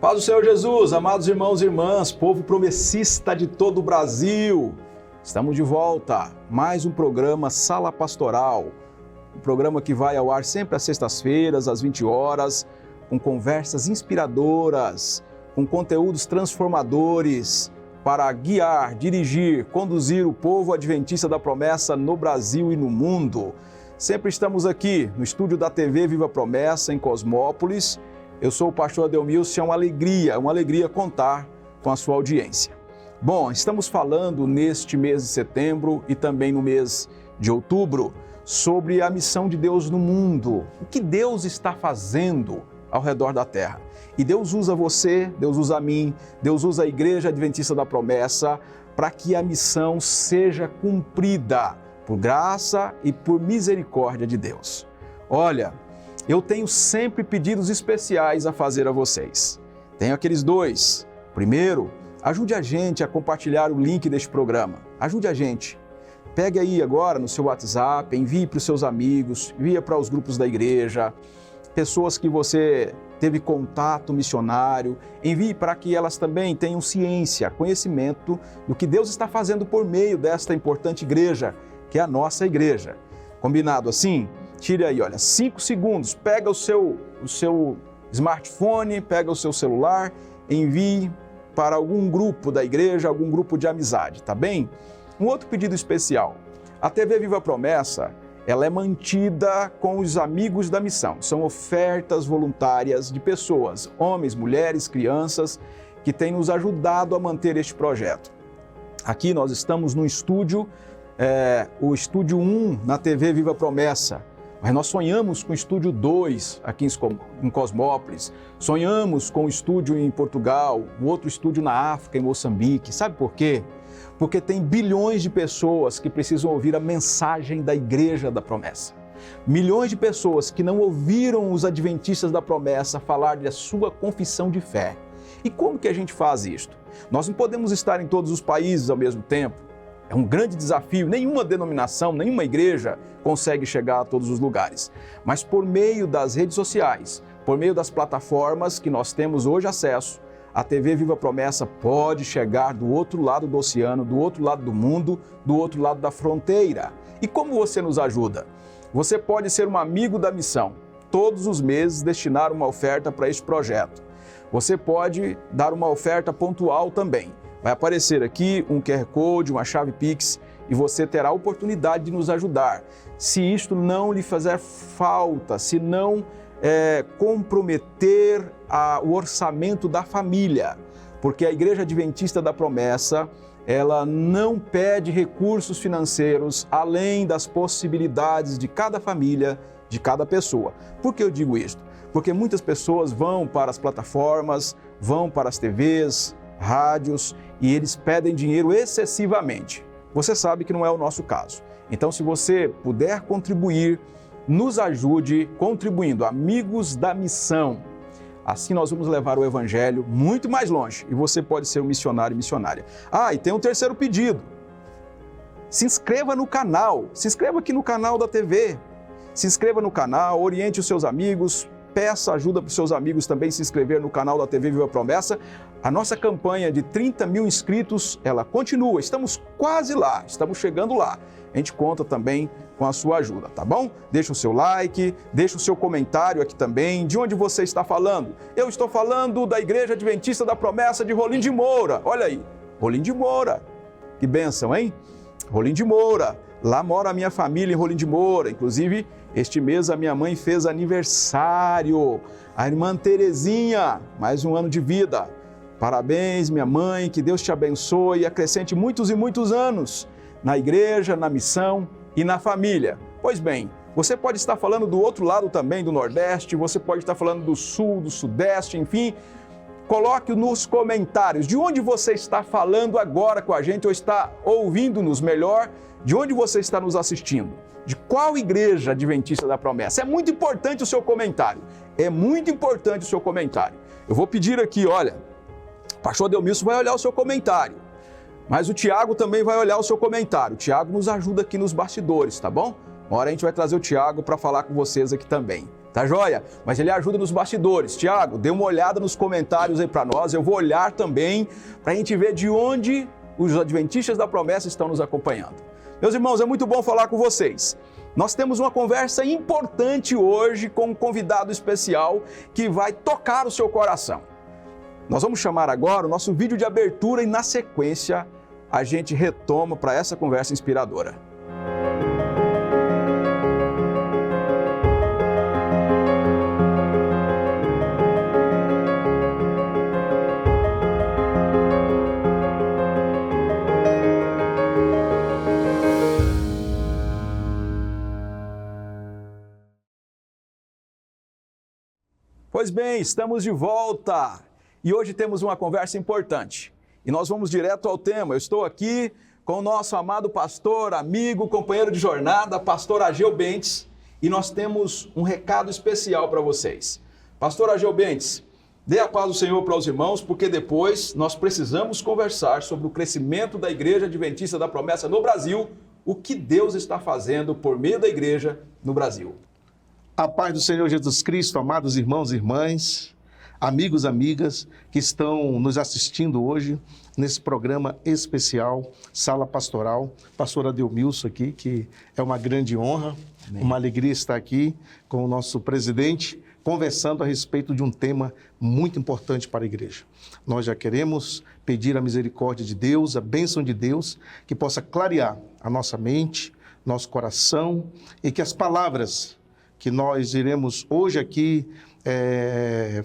Paz do Senhor Jesus, amados irmãos e irmãs, povo promessista de todo o Brasil. Estamos de volta, mais um programa Sala Pastoral, um programa que vai ao ar sempre às sextas-feiras, às 20 horas, com conversas inspiradoras, com conteúdos transformadores para guiar, dirigir, conduzir o povo adventista da promessa no Brasil e no mundo. Sempre estamos aqui no estúdio da TV Viva Promessa, em Cosmópolis. Eu sou o pastor Adelmilson, é uma alegria contar com a sua audiência. Bom, estamos falando neste mês de setembro e também no mês de outubro sobre a missão de Deus no mundo, o que Deus está fazendo ao redor da terra. E Deus usa você, Deus usa a mim, Deus usa a Igreja Adventista da Promessa para que a missão seja cumprida por graça e por misericórdia de Deus. Olha, eu tenho sempre pedidos especiais a fazer a vocês. Tenho aqueles dois. Primeiro, ajude a gente a compartilhar o link deste programa. Ajude a gente. Pegue aí agora no seu WhatsApp, envie para os seus amigos, envie para os grupos da igreja, pessoas que você teve contato missionário, envie para que elas também tenham ciência, conhecimento do que Deus está fazendo por meio desta importante igreja, que é a nossa igreja. Combinado assim? Tire aí, olha, 5 segundos, pega o seu smartphone, pega o seu celular, envie para algum grupo da igreja, algum grupo de amizade, tá bem? Um outro pedido especial, a TV Viva Promessa, ela é mantida com os amigos da missão, são ofertas voluntárias de pessoas, homens, mulheres, crianças, que têm nos ajudado a manter este projeto. Aqui nós estamos no estúdio, o estúdio 1 na TV Viva Promessa, mas nós sonhamos com o estúdio 2 aqui em Cosmópolis, sonhamos com o estúdio em Portugal, o outro estúdio na África, em Moçambique. Sabe por quê? Porque tem bilhões de pessoas que precisam ouvir a mensagem da Igreja da Promessa. Milhões de pessoas que não ouviram os adventistas da promessa falar da sua confissão de fé. E como que a gente faz isto? Nós não podemos estar em todos os países ao mesmo tempo. É um grande desafio, nenhuma denominação, nenhuma igreja consegue chegar a todos os lugares. Mas por meio das redes sociais, por meio das plataformas que nós temos hoje acesso, a TV Viva Promessa pode chegar do outro lado do oceano, do outro lado do mundo, do outro lado da fronteira. E como você nos ajuda? Você pode ser um amigo da missão, todos os meses destinar uma oferta para este projeto. Você pode dar uma oferta pontual também. Vai aparecer aqui um QR Code, uma chave Pix e você terá a oportunidade de nos ajudar. Se isto não lhe fazer falta, se não comprometer o orçamento da família, porque a Igreja Adventista da Promessa, ela não pede recursos financeiros além das possibilidades de cada família, de cada pessoa. Por que eu digo isto? Porque muitas pessoas vão para as plataformas, vão para as TVs, rádios, e eles pedem dinheiro excessivamente. Você sabe que não é o nosso caso. Então, se você puder contribuir, nos ajude contribuindo, amigos da missão. Assim nós vamos levar o evangelho muito mais longe e você pode ser um missionário e missionária. E tem um terceiro pedido. Se inscreva no canal, se inscreva aqui no canal da TV. Se inscreva no canal, oriente os seus amigos, peça ajuda para os seus amigos também se inscrever no canal da TV Viva Promessa. A nossa campanha de 30 mil inscritos, ela continua, estamos quase lá, estamos chegando lá. A gente conta também com a sua ajuda, tá bom? Deixa o seu like, deixa o seu comentário aqui também. De onde você está falando? Eu estou falando da Igreja Adventista da Promessa de Rolim de Moura. Olha aí, Rolim de Moura. Que bênção, hein? Rolim de Moura. Lá mora a minha família em Rolim de Moura. Inclusive, este mês a minha mãe fez aniversário. A irmã Terezinha, mais um ano de vida. Parabéns, minha mãe, que Deus te abençoe e acrescente muitos e muitos anos na igreja, na missão e na família. Pois bem, você pode estar falando do outro lado também, do Nordeste, você pode estar falando do Sul, do Sudeste, enfim. Coloque nos comentários de onde você está falando agora com a gente ou está ouvindo-nos melhor, de onde você está nos assistindo. De qual igreja adventista da promessa? É muito importante o seu comentário. É muito importante o seu comentário. Eu vou pedir aqui, olha, o pastor Adelmilson vai olhar o seu comentário, mas o Tiago também vai olhar o seu comentário. O Tiago nos ajuda aqui nos bastidores, tá bom? Uma hora a gente vai trazer o Tiago para falar com vocês aqui também. Tá joia? Mas ele ajuda nos bastidores. Tiago, dê uma olhada nos comentários aí para nós. Eu vou olhar também para a gente ver de onde os adventistas da promessa estão nos acompanhando. Meus irmãos, é muito bom falar com vocês. Nós temos uma conversa importante hoje com um convidado especial que vai tocar o seu coração. Nós vamos chamar agora o nosso vídeo de abertura e na sequência a gente retoma para essa conversa inspiradora. Pois bem, estamos de volta e hoje temos uma conversa importante e nós vamos direto ao tema. Eu estou aqui com o nosso amado pastor, amigo, companheiro de jornada, pastor Ageu Bentes, e nós temos um recado especial para vocês. Pastor Ageu Bentes, dê a paz do Senhor para os irmãos, porque depois nós precisamos conversar sobre o crescimento da Igreja Adventista da Promessa no Brasil, o que Deus está fazendo por meio da igreja no Brasil. A paz do Senhor Jesus Cristo, amados irmãos e irmãs, amigos e amigas que estão nos assistindo hoje nesse programa especial, Sala Pastoral. Pastor Adelmilson aqui, que é uma grande honra, Amém. Uma alegria estar aqui com o nosso presidente, conversando a respeito de um tema muito importante para a igreja. Nós já queremos pedir a misericórdia de Deus, a bênção de Deus, que possa clarear a nossa mente, nosso coração e que as palavras que nós iremos hoje aqui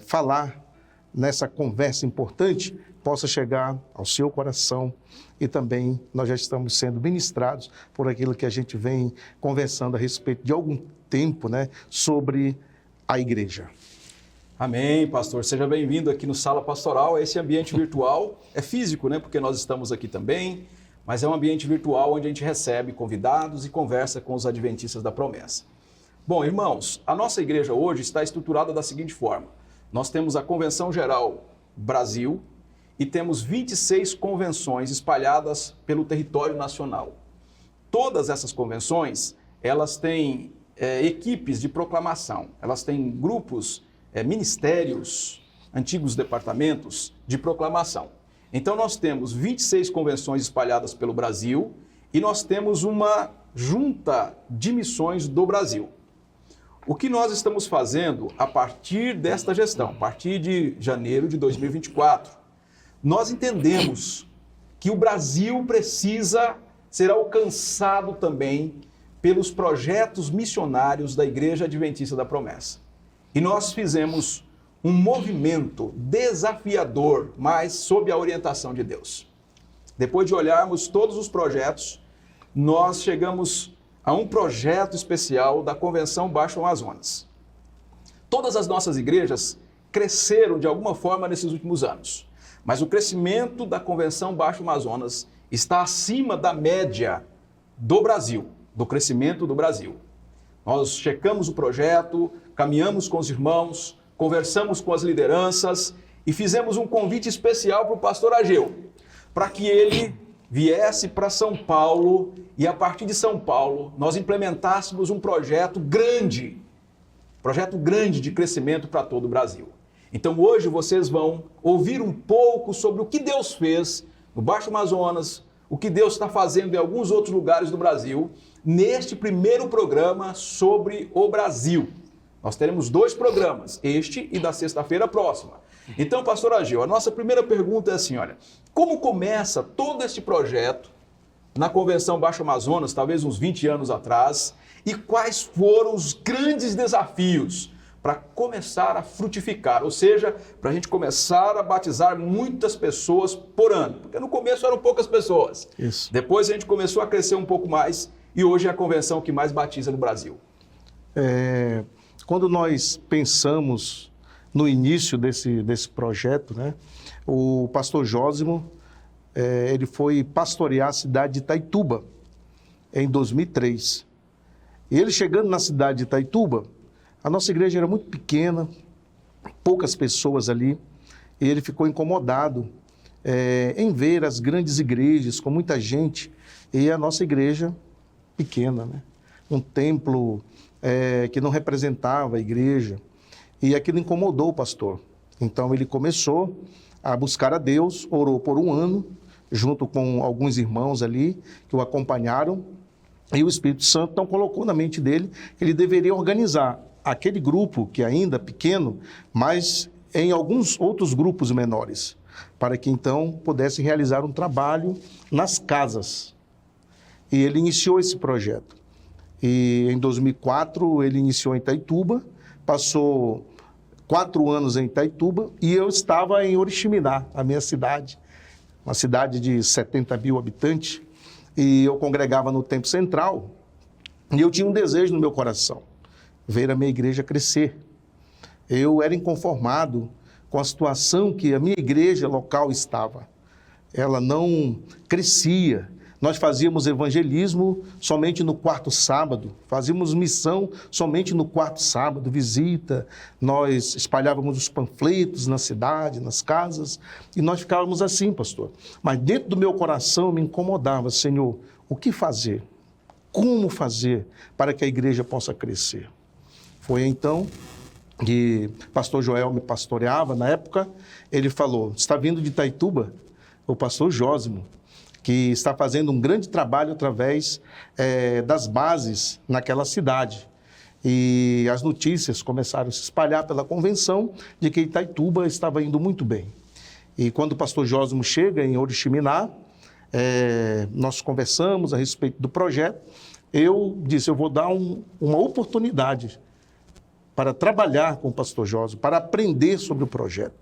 falar nessa conversa importante, possa chegar ao seu coração e também nós já estamos sendo ministrados por aquilo que a gente vem conversando a respeito de algum tempo, né, sobre a igreja. Amém, pastor. Seja bem-vindo aqui no Sala Pastoral. Esse ambiente virtual é físico, né, porque nós estamos aqui também, mas é um ambiente virtual onde a gente recebe convidados e conversa com os adventistas da promessa. Bom, irmãos, a nossa igreja hoje está estruturada da seguinte forma. Nós temos a Convenção Geral Brasil e temos 26 convenções espalhadas pelo território nacional. Todas essas convenções, elas têm equipes de proclamação, elas têm grupos, ministérios, antigos departamentos de proclamação. Então nós temos 26 convenções espalhadas pelo Brasil e nós temos uma junta de missões do Brasil. O que nós estamos fazendo a partir desta gestão, a partir de janeiro de 2024, nós entendemos que o Brasil precisa ser alcançado também pelos projetos missionários da Igreja Adventista da Promessa. E nós fizemos um movimento desafiador, mas sob a orientação de Deus. Depois de olharmos todos os projetos, nós chegamos a um projeto especial da Convenção Baixo Amazonas. Todas as nossas igrejas cresceram de alguma forma nesses últimos anos, mas o crescimento da Convenção Baixo Amazonas está acima da média do Brasil, do crescimento do Brasil. Nós checamos o projeto, caminhamos com os irmãos, conversamos com as lideranças e fizemos um convite especial para o pastor Ageu, para que ele viesse para São Paulo e a partir de São Paulo nós implementássemos um projeto grande de crescimento para todo o Brasil. Então hoje vocês vão ouvir um pouco sobre o que Deus fez no Baixo Amazonas, o que Deus está fazendo em alguns outros lugares do Brasil, neste primeiro programa sobre o Brasil. Nós teremos 2 programas, este e da sexta-feira próxima. Então, pastor Ageu, a nossa primeira pergunta é assim, olha, como começa todo este projeto na Convenção Baixo Amazonas, talvez uns 20 anos atrás, e quais foram os grandes desafios para começar a frutificar, ou seja, para a gente começar a batizar muitas pessoas por ano, porque no começo eram poucas pessoas. Isso. Depois a gente começou a crescer um pouco mais e hoje é a convenção que mais batiza no Brasil. Quando nós pensamos no início desse projeto, né, o pastor Jósimo, ele foi pastorear a cidade de Itaituba em 2003. E ele chegando na cidade de Itaituba, a nossa igreja era muito pequena, poucas pessoas ali, e ele ficou incomodado em ver as grandes igrejas com muita gente e a nossa igreja pequena, né? Um templo que não representava a igreja, e aquilo incomodou o pastor. Então ele começou a buscar a Deus, orou por um ano, junto com alguns irmãos ali que o acompanharam, e o Espírito Santo então colocou na mente dele que ele deveria organizar aquele grupo, que ainda pequeno, mas em alguns outros grupos menores, para que então pudesse realizar um trabalho nas casas. E ele iniciou esse projeto. E em 2004 ele iniciou em Itaituba, passou 4 anos em Itaituba, e eu estava em Oriximiná, a minha cidade, uma cidade de 70 mil habitantes, e eu congregava no Templo Central, e eu tinha um desejo no meu coração, ver a minha igreja crescer. Eu era inconformado com a situação que a minha igreja local estava. Ela não crescia. Nós fazíamos evangelismo somente no 4º sábado, fazíamos missão somente no 4º sábado, visita, nós espalhávamos os panfletos na cidade, nas casas, e nós ficávamos assim, pastor. Mas dentro do meu coração me incomodava, Senhor, o que fazer? Como fazer para que a igreja possa crescer? Foi então que o pastor Joel me pastoreava, na época, ele falou, está vindo de Itaituba o pastor Jósimo, que está fazendo um grande trabalho através das bases naquela cidade. E as notícias começaram a se espalhar pela convenção de que Itaituba estava indo muito bem. E quando o pastor Jósimo chega em Oriximiná, nós conversamos a respeito do projeto. Eu disse, eu vou dar uma oportunidade para trabalhar com o pastor Jósimo, para aprender sobre o projeto.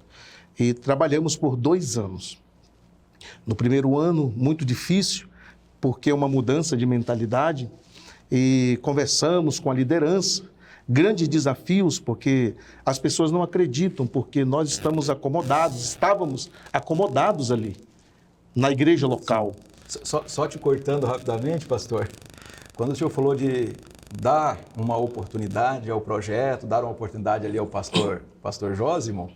E trabalhamos por 2 anos. No primeiro ano, muito difícil, porque é uma mudança de mentalidade, e conversamos com a liderança, grandes desafios, porque as pessoas não acreditam, porque nós estávamos acomodados ali, na igreja local. Só te cortando rapidamente, pastor, quando o senhor falou de dar uma oportunidade ao projeto, dar uma oportunidade ali ao pastor Jósimo,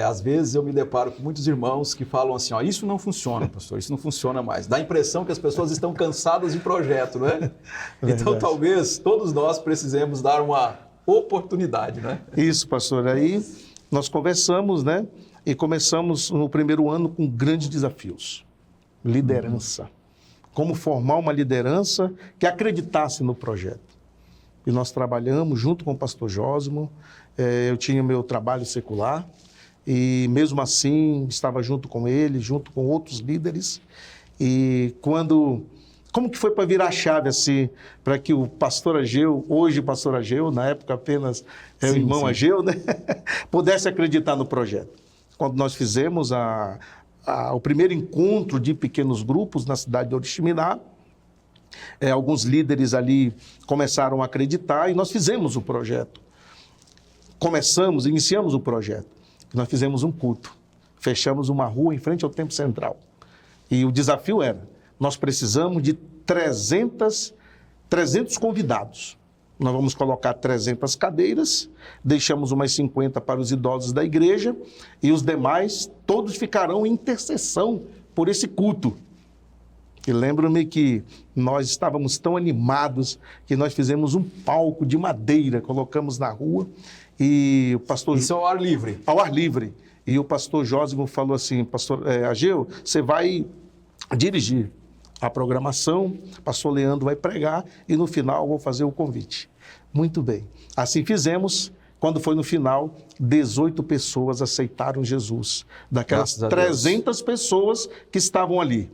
às vezes eu me deparo com muitos irmãos que falam assim, isso não funciona, pastor, isso não funciona mais. Dá a impressão que as pessoas estão cansadas de projeto, né? Então talvez todos nós precisemos dar uma oportunidade, né? Isso, pastor. Aí nós conversamos, né? E começamos no primeiro ano com grandes desafios. Liderança. Como formar uma liderança que acreditasse no projeto. E nós trabalhamos junto com o pastor Jósimo, eu tinha o meu trabalho secular, e mesmo assim estava junto com ele, junto com outros líderes. E como que foi para virar a chave assim, para que o pastor Ageu, hoje o pastor Ageu, na época apenas o irmão Ageu, né, pudesse acreditar no projeto? Quando nós fizemos o primeiro encontro de pequenos grupos na cidade de Oriximiná, alguns líderes ali começaram a acreditar e nós fizemos o projeto. Iniciamos o projeto. Nós fizemos um culto, fechamos uma rua em frente ao Templo Central. E o desafio era, nós precisamos de 300 convidados. Nós vamos colocar 300 cadeiras, deixamos umas 50 para os idosos da igreja e os demais, todos ficarão em intercessão por esse culto. E lembro-me que nós estávamos tão animados que nós fizemos um palco de madeira, colocamos na rua e o pastor... Isso ao ar livre? Ao ar livre. E o pastor Jósimo falou assim, pastor Ageu, você vai dirigir a programação, o pastor Leandro vai pregar e no final eu vou fazer o convite. Muito bem. Assim fizemos. Quando foi no final, 18 pessoas aceitaram Jesus. Daquelas 300 pessoas que estavam ali.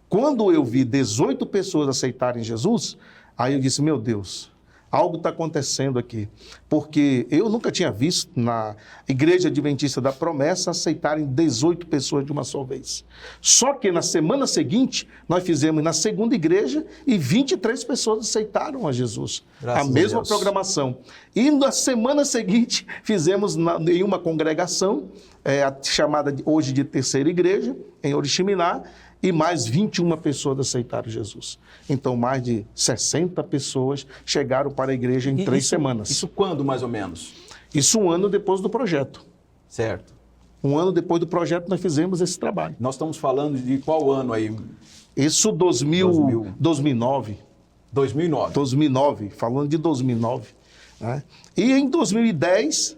Quando eu vi 18 pessoas aceitarem Jesus, aí eu disse, meu Deus, algo está acontecendo aqui. Porque eu nunca tinha visto na Igreja Adventista da Promessa aceitarem 18 pessoas de uma só vez. Só que na semana seguinte, nós fizemos na segunda igreja e 23 pessoas aceitaram a Jesus. Graças a mesma programação. E na semana seguinte, fizemos em uma congregação, chamada hoje de Terceira Igreja, em Oriximiná, e mais 21 pessoas aceitaram Jesus. Então, mais de 60 pessoas chegaram para a igreja em 3 semanas. Isso quando, mais ou menos? Isso 1 ano depois do projeto. Certo. 1 ano depois do projeto, nós fizemos esse trabalho. Nós estamos falando de qual ano aí? Isso 2009. 2009, falando de 2009. Né? E em 2010,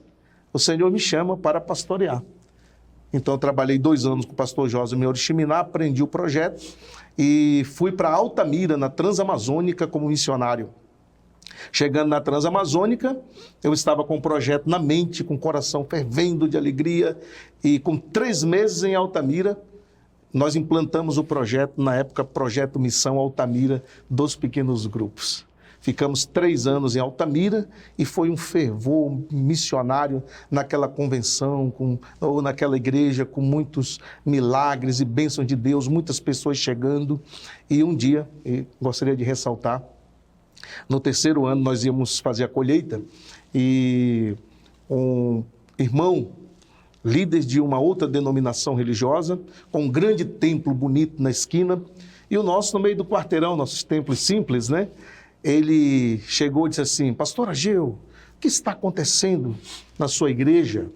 o Senhor me chama para pastorear. Então, eu trabalhei 2 anos com o pastor Josimo em Oriximiná, aprendi o projeto e fui para Altamira, na Transamazônica, como missionário. Chegando na Transamazônica, eu estava com o projeto na mente, com o coração fervendo de alegria, e com 3 meses em Altamira, nós implantamos o projeto, na época, Projeto Missão Altamira, dos pequenos grupos. Ficamos 3 anos em Altamira e foi um fervor missionário naquela convenção, ou naquela igreja, com muitos milagres e bênçãos de Deus, muitas pessoas chegando. E um dia, gostaria de ressaltar, no 3º ano nós íamos fazer a colheita e um irmão, líder de uma outra denominação religiosa, com um grande templo bonito na esquina, e o nosso no meio do quarteirão, nossos templos simples, né? Ele chegou e disse assim: pastor Ageu, o que está acontecendo na sua igreja?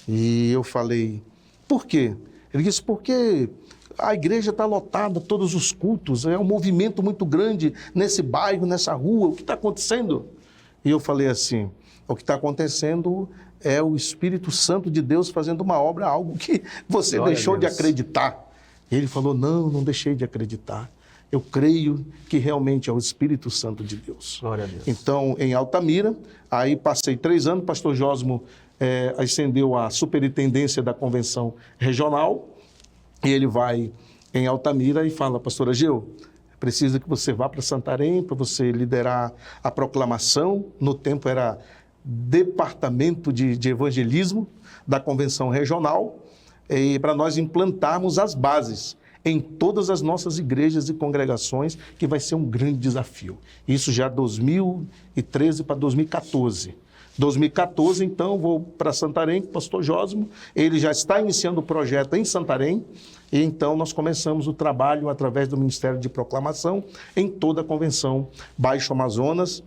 E eu falei: por quê? Ele disse: porque a igreja está lotada, todos os cultos, é um movimento muito grande nesse bairro, nessa rua, o que está acontecendo? E eu falei assim: o que está acontecendo é o Espírito Santo de Deus fazendo uma obra, algo que você Glória deixou a de Deus. acreditar. E ele falou: não deixei de acreditar. Eu creio que realmente é o Espírito Santo de Deus. Glória a Deus. Então, em Altamira, aí passei 3 anos, o pastor Josimo ascendeu à superintendência da convenção regional, e ele vai em Altamira e fala: pastor Ageu, preciso que você vá para Santarém, para você liderar a proclamação. No tempo era departamento de evangelismo da convenção regional, e para nós implantarmos as bases em todas as nossas igrejas e congregações, que vai ser um grande desafio. Isso já 2013 para 2014. 2014, então, vou para Santarém com o pastor Josimo, ele já está iniciando o projeto em Santarém, e então nós começamos o trabalho através do Ministério de Proclamação em toda a convenção Baixo Amazonas,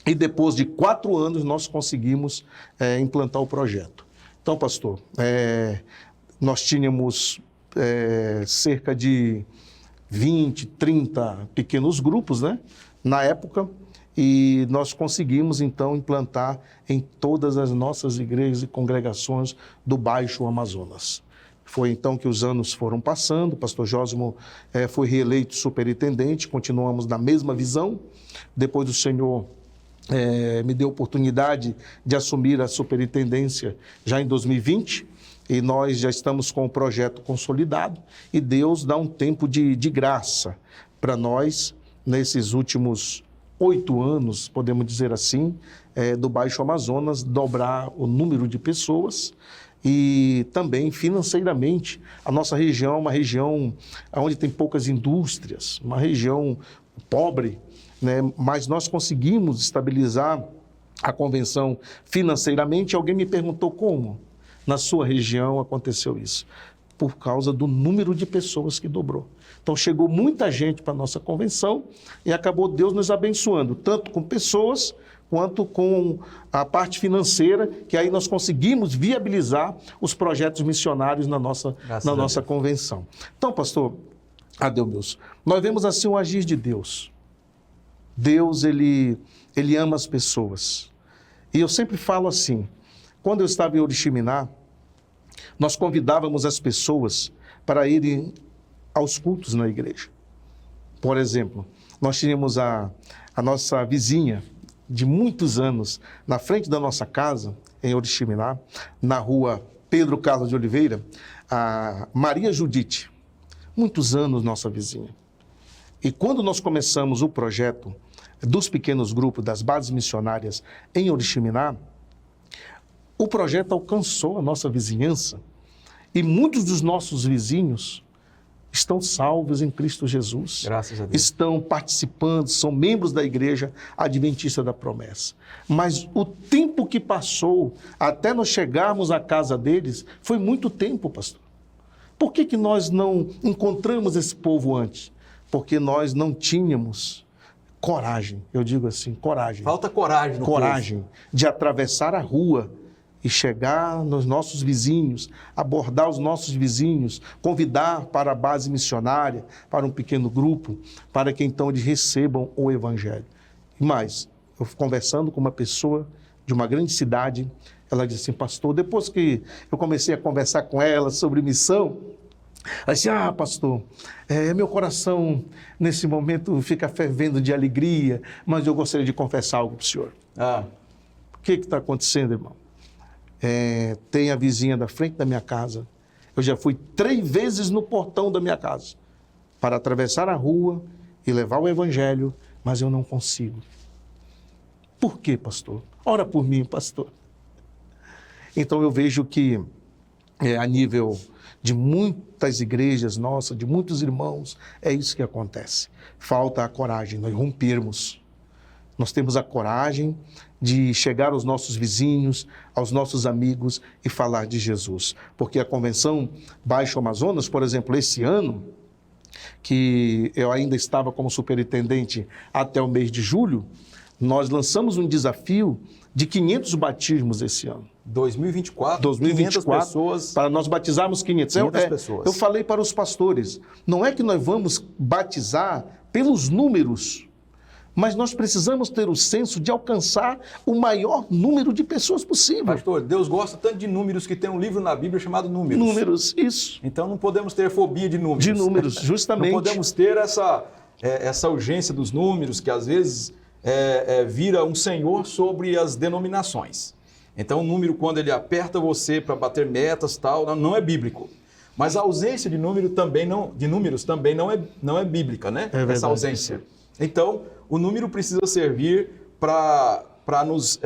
e depois de 4 anos nós conseguimos implantar o projeto. Então, pastor, nós tínhamos cerca de 20, 30 pequenos grupos, né, na época, e nós conseguimos, então, implantar em todas as nossas igrejas e congregações do Baixo Amazonas. Foi então que os anos foram passando, o pastor Josimo foi reeleito superintendente, continuamos na mesma visão. Depois o Senhor me deu a oportunidade de assumir a superintendência já em 2020, e nós já estamos com o projeto consolidado, e Deus dá um tempo de graça para nós, nesses últimos 8 anos, podemos dizer assim, do Baixo Amazonas, dobrar o número de pessoas, e também financeiramente. A nossa região é uma região onde tem poucas indústrias, uma região pobre, né? Mas nós conseguimos estabilizar a convenção financeiramente. Alguém me perguntou como na sua região aconteceu isso. Por causa do número de pessoas que dobrou. Então chegou muita gente para a nossa convenção e acabou Deus nos abençoando, tanto com pessoas quanto com a parte financeira, que aí nós conseguimos viabilizar os projetos missionários na nossa convenção. Então, pastor Adelmeus, nós vemos assim o agir de Deus. Deus, ele ama as pessoas. E eu sempre falo assim, quando eu estava em Oriximiná, nós convidávamos as pessoas para irem aos cultos na igreja. Por exemplo, nós tínhamos a nossa vizinha de muitos anos na frente da nossa casa, em Oriximiná, na rua Pedro Carlos de Oliveira, a Maria Judite. Muitos anos nossa vizinha. E quando nós começamos o projeto dos pequenos grupos, das bases missionárias em Oriximiná, o projeto alcançou a nossa vizinhança e muitos dos nossos vizinhos estão salvos em Cristo Jesus. Graças a Deus. Estão participando, são membros da Igreja Adventista da Promessa. Mas o tempo que passou até nós chegarmos à casa deles foi muito tempo, pastor. Por que nós não encontramos esse povo antes? Porque nós não tínhamos coragem, eu digo assim, coragem. Falta coragem no coragem povo. De atravessar a rua e chegar nos nossos vizinhos, abordar os nossos vizinhos, convidar para a base missionária, para um pequeno grupo, para que então eles recebam o Evangelho. E mais, eu conversando com uma pessoa de uma grande cidade, ela disse assim: pastor, depois que eu comecei a conversar com ela sobre missão, ela disse: pastor, meu coração nesse momento fica fervendo de alegria, mas eu gostaria de confessar algo para o senhor. O que está acontecendo, irmão? Tem a vizinha da frente da minha casa. Eu já fui 3 vezes no portão da minha casa para atravessar a rua e levar o Evangelho, mas eu não consigo. Por quê, pastor? Ora por mim, pastor. Então eu vejo que a nível de muitas igrejas nossas, de muitos irmãos, é isso que acontece. Falta a coragem, nós rompermos. Nós temos a coragem de chegar aos nossos vizinhos, aos nossos amigos e falar de Jesus. Porque a Convenção Baixo Amazonas, por exemplo, esse ano, que eu ainda estava como superintendente até o mês de julho, nós lançamos um desafio de 500 batismos esse ano. 2024, 500 pessoas. Para nós batizarmos 500 pessoas. Eu falei para os pastores, não é que nós vamos batizar pelos números, mas nós precisamos ter o senso de alcançar o maior número de pessoas possível. Pastor, Deus gosta tanto de números que tem um livro na Bíblia chamado Números. Números, isso. Então não podemos ter fobia de números. De números, justamente. Não podemos ter essa urgência dos números, que às vezes vira um senhor sobre as denominações. Então o número, quando ele aperta você para bater metas, tal, não é bíblico. Mas a ausência de números também não é bíblica, né? É verdade, essa ausência. Então, o número precisa servir para nos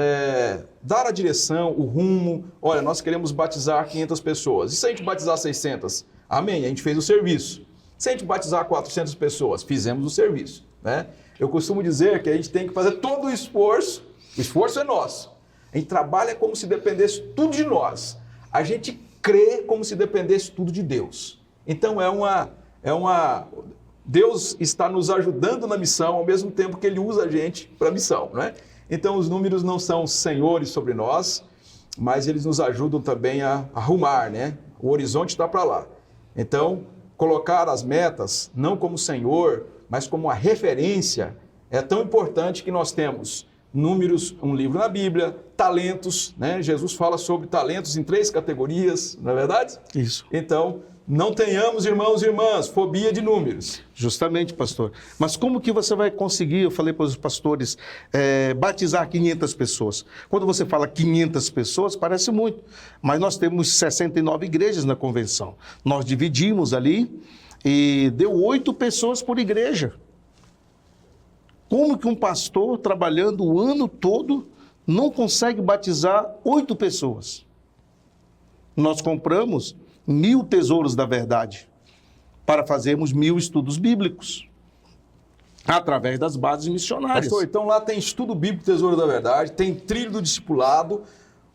dar a direção, o rumo. Olha, nós queremos batizar 500 pessoas. E se a gente batizar 600? Amém, a gente fez o serviço. Se a gente batizar 400 pessoas, fizemos o serviço, né? Eu costumo dizer que a gente tem que fazer todo o esforço é nosso. A gente trabalha como se dependesse tudo de nós. A gente crê como se dependesse tudo de Deus. Então Deus está nos ajudando na missão, ao mesmo tempo que Ele usa a gente para a missão, né? Então, os números não são senhores sobre nós, mas eles nos ajudam também a arrumar, né? O horizonte está para lá. Então, colocar as metas, não como senhor, mas como uma referência, é tão importante que nós temos números, um livro na Bíblia, talentos, né? Jesus fala sobre talentos em 3 categorias, não é verdade? Isso. Então, não tenhamos, irmãos e irmãs, fobia de números. Justamente, pastor. Mas como que você vai conseguir, eu falei para os pastores, batizar 500 pessoas? Quando você fala 500 pessoas, parece muito. Mas nós temos 69 igrejas na convenção. Nós dividimos ali e deu 8 pessoas por igreja. Como que um pastor, trabalhando o ano todo, não consegue batizar 8 pessoas? Nós compramos 1000 tesouros da verdade para fazermos 1000 estudos bíblicos através das bases missionárias. Pastor, então lá tem estudo bíblico, tesouro da verdade, tem trilho do discipulado,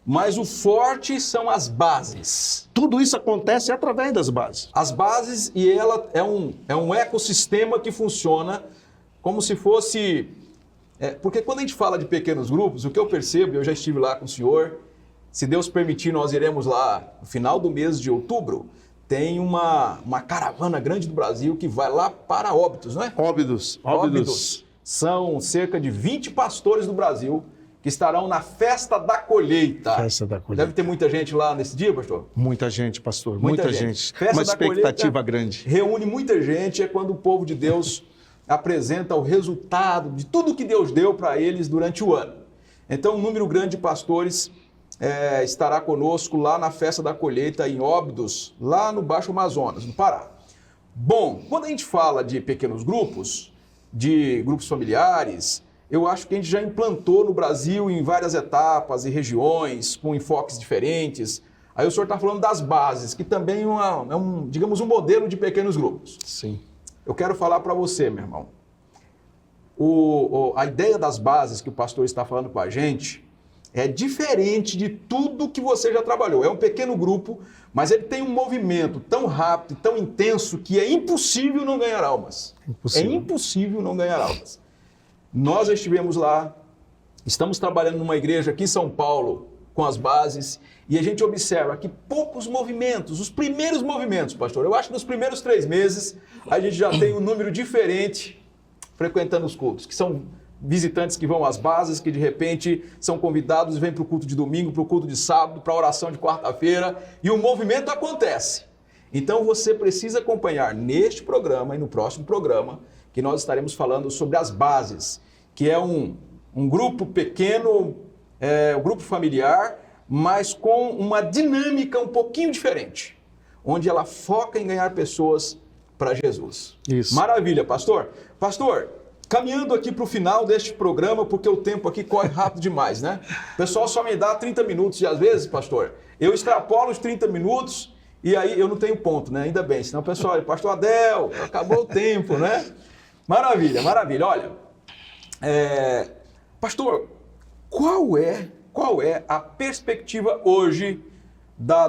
mas o forte são as bases. Tudo isso acontece através das bases. As bases, e ela é um ecossistema que funciona como se fosse... porque quando a gente fala de pequenos grupos, o que eu percebo, eu já estive lá com o senhor, se Deus permitir, nós iremos lá no final do mês de outubro, tem uma caravana grande do Brasil que vai lá para Óbidos, não é? Óbidos. São cerca de 20 pastores do Brasil que estarão na Festa da Colheita. Festa da Colheita. Deve ter muita gente lá nesse dia, pastor? Muita gente, pastor, muita gente. Festa Uma da expectativa Colheita grande. Reúne muita gente, é quando o povo de Deus apresenta o resultado de tudo que Deus deu para eles durante o ano. Então, um número grande de pastores estará conosco lá na Festa da Colheita em Óbidos, lá no Baixo Amazonas, no Pará. Bom, quando a gente fala de pequenos grupos, de grupos familiares, eu acho que a gente já implantou no Brasil em várias etapas e regiões, com enfoques diferentes. Aí o senhor está falando das bases, que também é digamos, um modelo de pequenos grupos. Sim. Eu quero falar para você, meu irmão. A ideia das bases que o pastor está falando com a gente é diferente de tudo que você já trabalhou. É um pequeno grupo, mas ele tem um movimento tão rápido, tão intenso, que é impossível não ganhar almas. Impossível. É impossível não ganhar almas. Nós já estivemos lá, estamos trabalhando numa igreja aqui em São Paulo com as bases, E a gente observa que poucos movimentos, os primeiros movimentos, pastor, eu acho que nos primeiros 3 meses a gente já tem um número diferente frequentando os cultos, que são visitantes que vão às bases, que de repente são convidados e vêm para o culto de domingo, para o culto de sábado, para a oração de quarta-feira, e o movimento acontece. Então você precisa acompanhar neste programa e no próximo programa, que nós estaremos falando sobre as bases, que é um grupo pequeno, um grupo familiar, mas com uma dinâmica um pouquinho diferente, onde ela foca em ganhar pessoas para Jesus. Isso. Maravilha, pastor. Pastor, caminhando aqui para o final deste programa, porque o tempo aqui corre rápido demais, né? O pessoal só me dá 30 minutos e às vezes, pastor, eu extrapolo os 30 minutos e aí eu não tenho ponto, né? Ainda bem, senão o pessoal, pastor Adel, acabou o tempo, né? Maravilha, maravilha. Olha, pastor, qual é a perspectiva hoje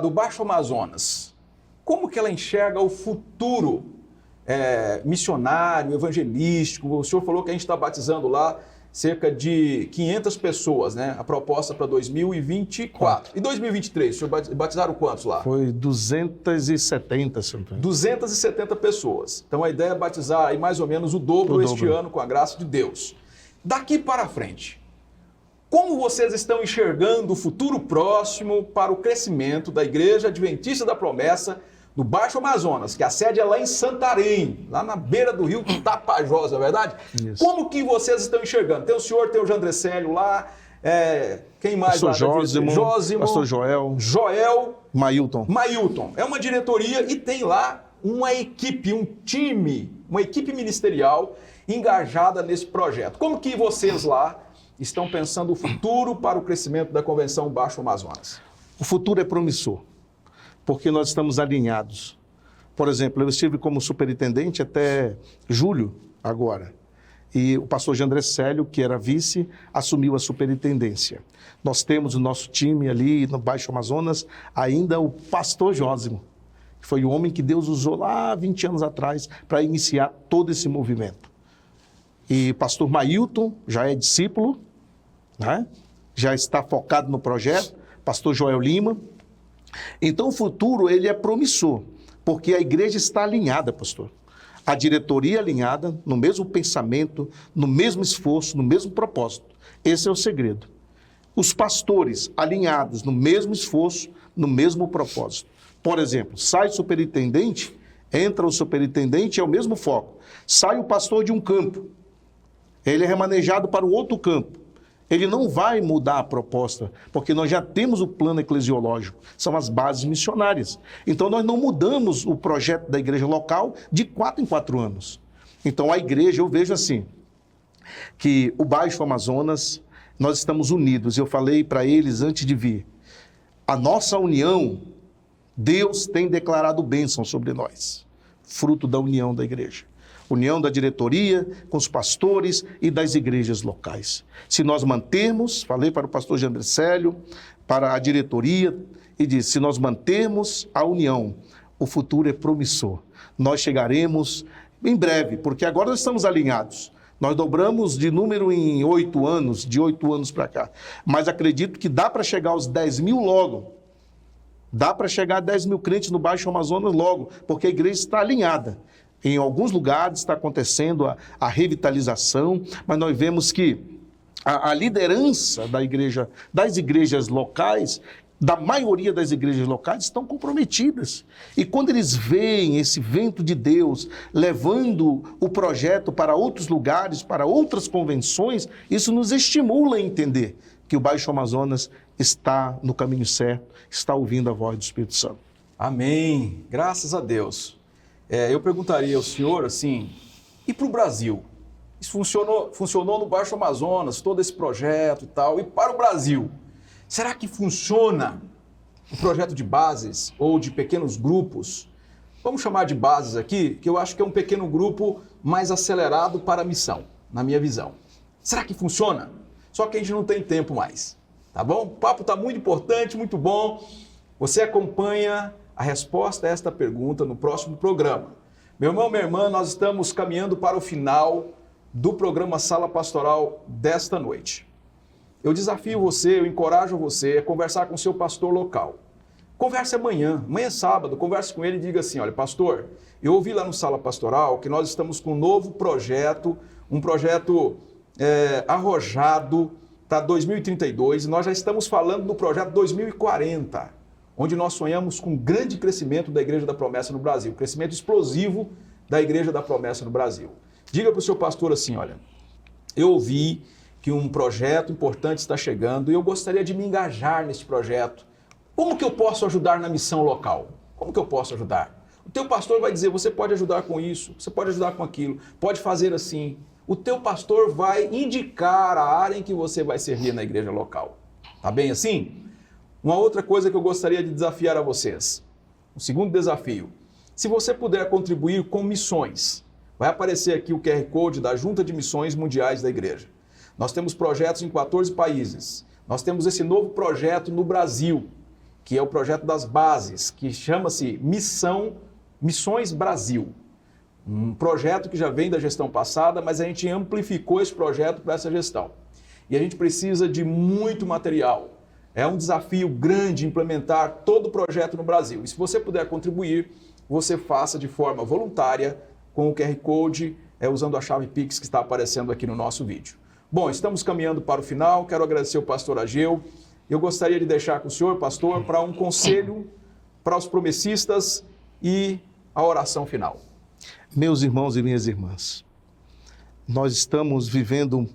do Baixo Amazonas? Como que ela enxerga o futuro missionário, evangelístico? O senhor falou que a gente está batizando lá cerca de 500 pessoas, né? A proposta para 2024. E 2023, o senhor batizaram quantos lá? Foi 270, senhor. 270 pessoas. Então a ideia é batizar aí mais ou menos o dobro este ano, com a graça de Deus. Daqui para frente, como vocês estão enxergando o futuro próximo para o crescimento da Igreja Adventista da Promessa do Baixo Amazonas, que a sede é lá em Santarém, lá na beira do rio Tapajós, não é verdade? Isso. Como que vocês estão enxergando? Tem o senhor, tem o Jandrecélio lá, quem mais? Pastor Jósimo, Pastor Joel, Mailton. É uma diretoria e tem lá uma equipe, um time, uma equipe ministerial engajada nesse projeto. Como que vocês lá estão pensando o futuro para o crescimento da Convenção Baixo Amazonas? O futuro é promissor, porque nós estamos alinhados. Por exemplo, eu estive como superintendente até julho agora, e o pastor Jandrecélio, que era vice, assumiu a superintendência. Nós temos o nosso time ali no Baixo Amazonas, ainda o pastor Jósimo, que foi o homem que Deus usou lá 20 anos atrás para iniciar todo esse movimento. E pastor Mailton já é discípulo, né? Já está focado no projeto, pastor Joel Lima. Então o futuro ele é promissor, porque a igreja está alinhada, pastor. A diretoria alinhada, no mesmo pensamento, no mesmo esforço, no mesmo propósito. Esse é o segredo. Os pastores alinhados no mesmo esforço, no mesmo propósito. Por exemplo, sai o superintendente, entra o superintendente, é o mesmo foco. Sai o pastor de um campo, ele é remanejado para o outro campo. Ele não vai mudar a proposta, porque nós já temos o plano eclesiológico, são as bases missionárias. Então nós não mudamos o projeto da igreja local de 4 em 4 anos. Então a igreja, eu vejo assim, que o Baixo Amazonas, nós estamos unidos. Eu falei para eles antes de vir, a nossa união, Deus tem declarado bênção sobre nós, fruto da união da igreja. União da diretoria, com os pastores e das igrejas locais. Se nós mantermos, falei para o pastor Jandrecélio, para a diretoria, e disse, se nós mantermos a união, o futuro é promissor. Nós chegaremos em breve, porque agora nós estamos alinhados. Nós dobramos de número em 8 anos, de 8 anos para cá. Mas acredito que dá para chegar aos 10 mil logo. Dá para chegar a 10 mil crentes no Baixo Amazonas logo, porque a igreja está alinhada. Em alguns lugares está acontecendo a revitalização, mas nós vemos que a liderança da igreja, das igrejas locais, da maioria das igrejas locais, estão comprometidas. E quando eles veem esse vento de Deus levando o projeto para outros lugares, para outras convenções, isso nos estimula a entender que o Baixo Amazonas está no caminho certo, está ouvindo a voz do Espírito Santo. Amém. Graças a Deus. Eu perguntaria ao senhor, assim, e para o Brasil? Isso funcionou no Baixo Amazonas, todo esse projeto e tal, e para o Brasil? Será que funciona o projeto de bases ou de pequenos grupos? Vamos chamar de bases aqui, que eu acho que é um pequeno grupo mais acelerado para a missão, na minha visão. Será que funciona? Só que a gente não tem tempo mais, tá bom? O papo está muito importante, muito bom. Você acompanha a resposta a esta pergunta no próximo programa. Meu irmão, minha irmã, nós estamos caminhando para o final do programa Sala Pastoral desta noite. eu desafio você, eu encorajo você a conversar com o seu pastor local. Converse amanhã é sábado, converse com ele e diga assim, olha, pastor, eu ouvi lá no Sala Pastoral que nós estamos com um novo projeto, um projeto arrojado para 2032, e nós já estamos falando do projeto 2040, onde nós sonhamos com um grande crescimento da Igreja da Promessa no Brasil, crescimento explosivo da Igreja da Promessa no Brasil. Diga para o seu pastor assim, olha, eu ouvi que um projeto importante está chegando e eu gostaria de me engajar nesse projeto. Como que eu posso ajudar na missão local? Como que eu posso ajudar? O teu pastor vai dizer, você pode ajudar com isso, você pode ajudar com aquilo, pode fazer assim. O teu pastor vai indicar a área em que você vai servir na igreja local. Tá bem assim? Uma outra coisa que eu gostaria de desafiar a vocês. O segundo desafio. Se você puder contribuir com missões, vai aparecer aqui o QR Code da Junta de Missões Mundiais da Igreja. Nós temos projetos em 14 países. Nós temos esse novo projeto no Brasil, que é o projeto das bases, que chama-se Missões Brasil. Um projeto que já vem da gestão passada, mas a gente amplificou esse projeto para essa gestão. E a gente precisa de muito material. É um desafio grande implementar todo o projeto no Brasil. E se você puder contribuir, você faça de forma voluntária com o QR Code, usando a chave Pix que está aparecendo aqui no nosso vídeo. Bom, estamos caminhando para o final. Quero agradecer o pastor Ageu. Eu gostaria de deixar com o senhor, pastor, para um conselho para os promessistas e a oração final. Meus irmãos e minhas irmãs, nós estamos vivendo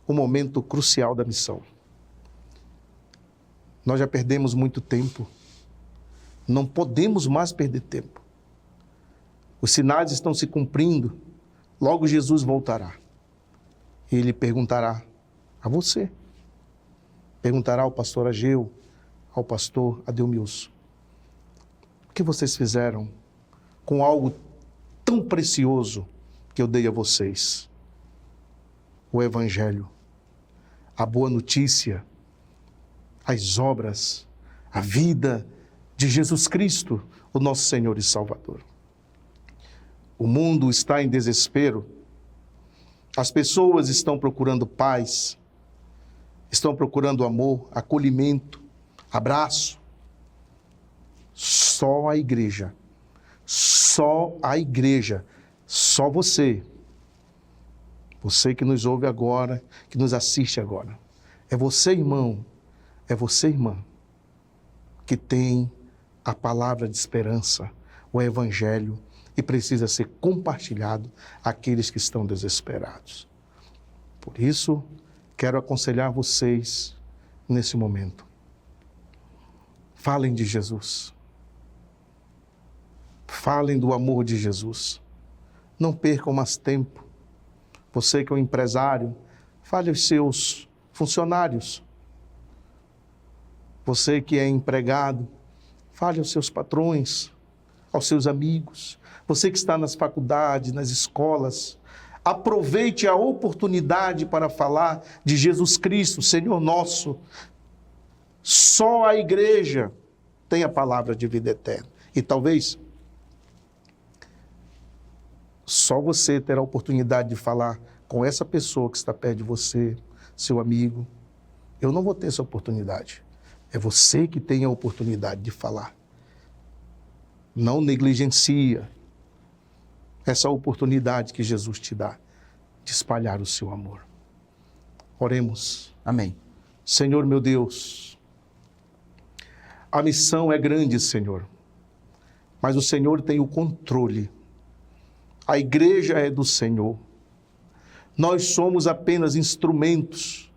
um momento crucial da missão. Nós já perdemos muito tempo. Não podemos mais perder tempo. Os sinais estão se cumprindo. Logo Jesus voltará. Ele perguntará a você. Perguntará ao pastor Ageu, ao pastor Adelmilson. O que vocês fizeram com algo tão precioso que eu dei a vocês? O Evangelho, a boa notícia, as obras, a vida de Jesus Cristo, o nosso Senhor e Salvador. O mundo está em desespero. As pessoas estão procurando paz, estão procurando amor, acolhimento, abraço. Só a igreja, só você que nos ouve agora, que nos assiste agora. É você, irmão, é você, irmã, que tem a palavra de esperança, o Evangelho, e precisa ser compartilhado àqueles que estão desesperados. Por isso, quero aconselhar vocês nesse momento. Falem de Jesus. Falem do amor de Jesus. Não percam mais tempo. Você que é um empresário, fale aos seus funcionários. Você que é empregado, fale aos seus patrões, aos seus amigos. Você que está nas faculdades, nas escolas, aproveite a oportunidade para falar de Jesus Cristo, Senhor nosso. Só a igreja tem a palavra de vida eterna. E talvez só você terá a oportunidade de falar com essa pessoa que está perto de você, seu amigo. Eu não vou ter essa oportunidade. É você que tem a oportunidade de falar. Não negligencia essa oportunidade que Jesus te dá de espalhar o seu amor. Oremos. Amém. Senhor meu Deus, a missão é grande, Senhor, mas o Senhor tem o controle. A igreja é do Senhor. Nós somos apenas instrumentos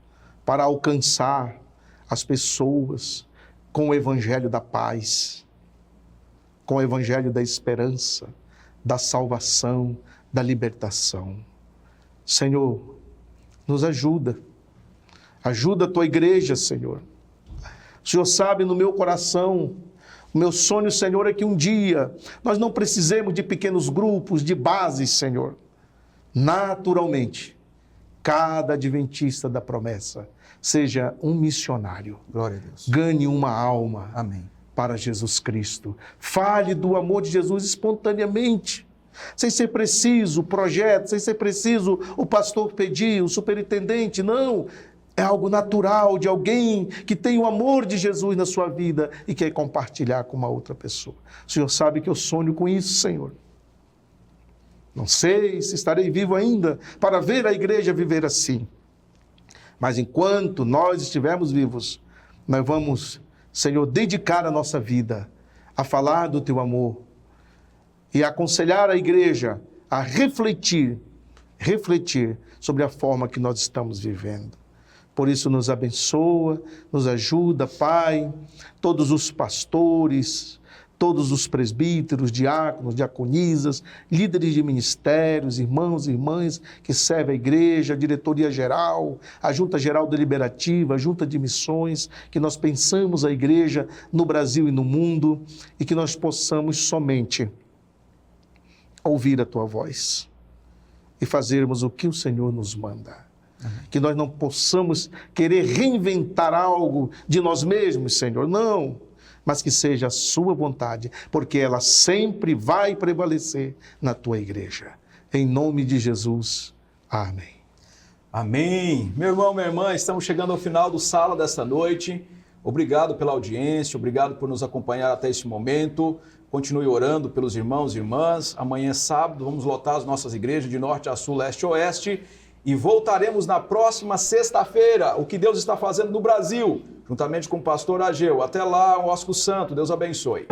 para alcançar as pessoas com o evangelho da paz, com o evangelho da esperança, da salvação, da libertação. Senhor, nos ajuda. Ajuda a tua igreja, Senhor. O Senhor sabe no meu coração, o meu sonho, Senhor, é que um dia nós não precisemos de pequenos grupos, de bases, Senhor. Naturalmente, cada adventista da promessa seja um missionário. Glória a Deus. Ganhe uma alma. Amém. Para Jesus Cristo. Fale do amor de Jesus espontaneamente, sem ser preciso o projeto, sem ser preciso o pastor pedir, o superintendente, não. É algo natural de alguém que tem o amor de Jesus na sua vida e quer compartilhar com uma outra pessoa. O Senhor sabe que eu sonho com isso, Senhor. Não sei se estarei vivo ainda para ver a igreja viver assim. Mas enquanto nós estivermos vivos, nós vamos, Senhor, dedicar a nossa vida a falar do Teu amor e a aconselhar a igreja a refletir sobre a forma que nós estamos vivendo. Por isso nos abençoa, nos ajuda, Pai, todos os pastores, todos os presbíteros, diáconos, diaconisas, líderes de ministérios, irmãos e irmãs que servem a igreja, a diretoria geral, a junta geral deliberativa, a junta de missões, que nós pensamos a igreja no Brasil e no mundo e que nós possamos somente ouvir a Tua voz e fazermos o que o Senhor nos manda. Que nós não possamos querer reinventar algo de nós mesmos, Senhor, não, mas que seja a Sua vontade, porque ela sempre vai prevalecer na Tua igreja. Em nome de Jesus, amém. Amém. Meu irmão, minha irmã, estamos chegando ao final do Sala desta noite. Obrigado pela audiência, obrigado por nos acompanhar até este momento. Continue orando pelos irmãos e irmãs. Amanhã, sábado, vamos lotar as nossas igrejas de norte a sul, leste a oeste. E voltaremos na próxima sexta-feira, o que Deus está fazendo no Brasil, juntamente com o pastor Ageu. Até lá, um ósculo santo. Deus abençoe.